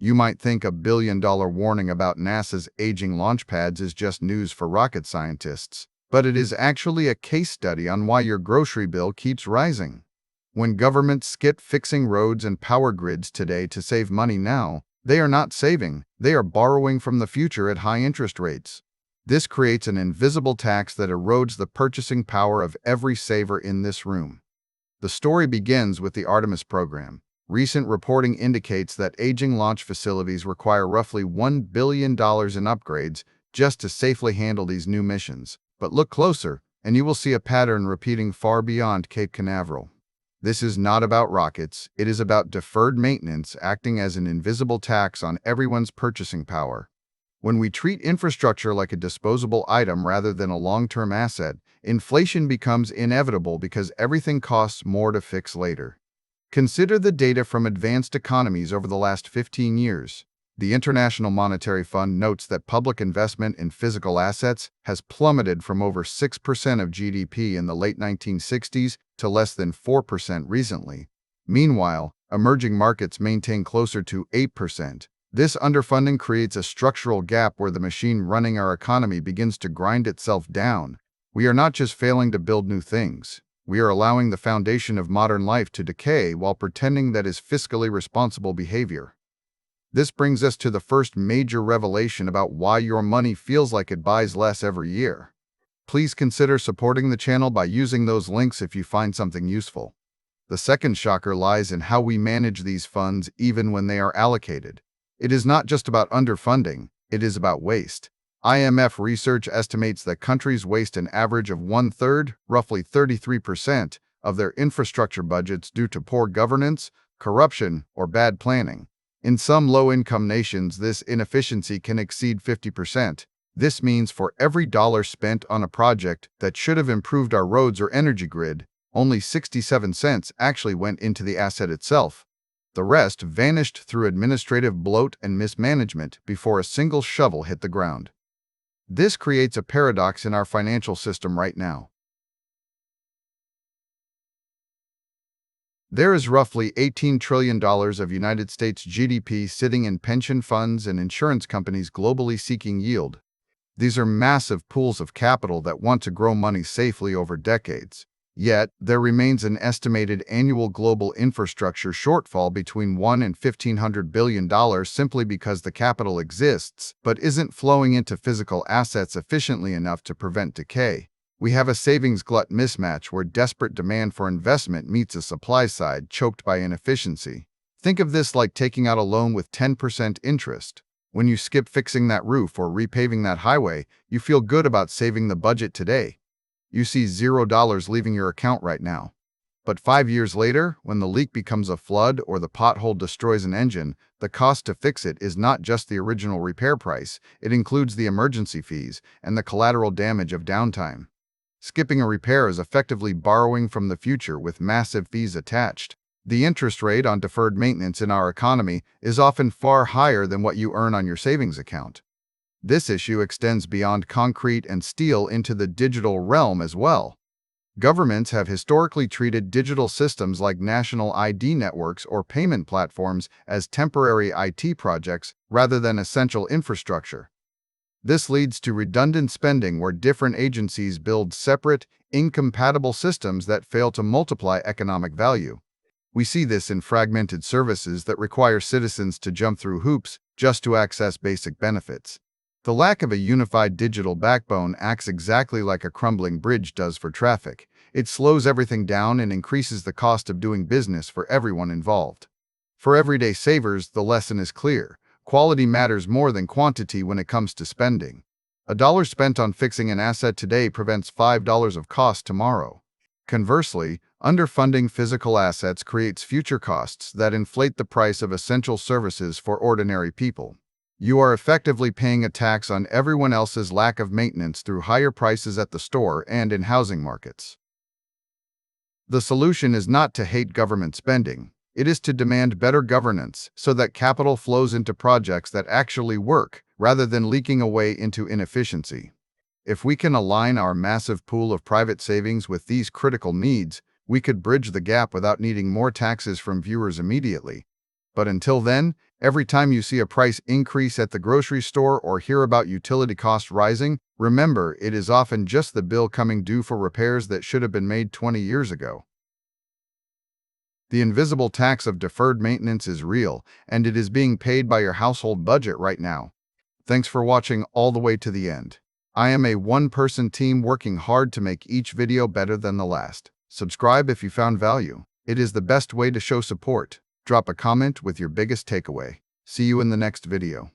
You might think a billion-dollar warning about NASA's aging launch pads is just news for rocket scientists, but it is actually a case study on why your grocery bill keeps rising. When governments skip fixing roads and power grids today to save money now, they are not saving, they are borrowing from the future at high interest rates. This creates an invisible tax that erodes the purchasing power of every saver in this room. The story begins with the Artemis program. Recent reporting indicates that aging launch facilities require roughly $1 billion in upgrades just to safely handle these new missions. But look closer, and you will see a pattern repeating far beyond Cape Canaveral. This is not about rockets, it is about deferred maintenance acting as an invisible tax on everyone's purchasing power. When we treat infrastructure like a disposable item rather than a long-term asset, inflation becomes inevitable because everything costs more to fix later. Consider the data from advanced economies over the last 15 years. The International Monetary Fund notes that public investment in physical assets has plummeted from over 6% of GDP in the late 1960s to less than 4% recently. Meanwhile, emerging markets maintain closer to 8%. This underfunding creates a structural gap where the machine running our economy begins to grind itself down. We are not just failing to build new things. We are allowing the foundation of modern life to decay while pretending that is fiscally responsible behavior. This brings us to the first major revelation about why your money feels like it buys less every year. Please consider supporting the channel by using those links if you find something useful. The second shocker lies in how we manage these funds even when they are allocated. It is not just about underfunding, it is about waste. IMF research estimates that countries waste an average of one-third, roughly 33%, of their infrastructure budgets due to poor governance, corruption, or bad planning. In some low-income nations, this inefficiency can exceed 50%. This means for every dollar spent on a project that should have improved our roads or energy grid, only 67 cents actually went into the asset itself. The rest vanished through administrative bloat and mismanagement before a single shovel hit the ground. This creates a paradox in our financial system right now. There is roughly $18 trillion of United States GDP sitting in pension funds and insurance companies globally seeking yield. These are massive pools of capital that want to grow money safely over decades. Yet, there remains an estimated annual global infrastructure shortfall between $1 and $1,500 billion simply because the capital exists, but isn't flowing into physical assets efficiently enough to prevent decay. We have a savings glut mismatch where desperate demand for investment meets a supply side choked by inefficiency. Think of this like taking out a loan with 10% interest. When you skip fixing that roof or repaving that highway, you feel good about saving the budget today. You see $0 leaving your account right now. But 5 years later, when the leak becomes a flood or the pothole destroys an engine, the cost to fix it is not just the original repair price, it includes the emergency fees and the collateral damage of downtime. Skipping a repair is effectively borrowing from the future with massive fees attached. The interest rate on deferred maintenance in our economy is often far higher than what you earn on your savings account. This issue extends beyond concrete and steel into the digital realm as well. Governments have historically treated digital systems like national ID networks or payment platforms as temporary IT projects rather than essential infrastructure. This leads to redundant spending where different agencies build separate, incompatible systems that fail to multiply economic value. We see this in fragmented services that require citizens to jump through hoops just to access basic benefits. The lack of a unified digital backbone acts exactly like a crumbling bridge does for traffic. It slows everything down and increases the cost of doing business for everyone involved. For everyday savers, the lesson is clear. Quality matters more than quantity when it comes to spending. A dollar spent on fixing an asset today prevents $5 of cost tomorrow. Conversely, underfunding physical assets creates future costs that inflate the price of essential services for ordinary people. You are effectively paying a tax on everyone else's lack of maintenance through higher prices at the store and in housing markets. The solution is not to hate government spending. It is to demand better governance so that capital flows into projects that actually work, rather than leaking away into inefficiency. If we can align our massive pool of private savings with these critical needs, we could bridge the gap without needing more taxes from viewers immediately. But until then, every time you see a price increase at the grocery store or hear about utility costs rising, remember it is often just the bill coming due for repairs that should have been made 20 years ago. The invisible tax of deferred maintenance is real, and it is being paid by your household budget right now. Thanks for watching all the way to the end. I am a one-person team working hard to make each video better than the last. Subscribe if you found value. It is the best way to show support. Drop a comment with your biggest takeaway. See you in the next video.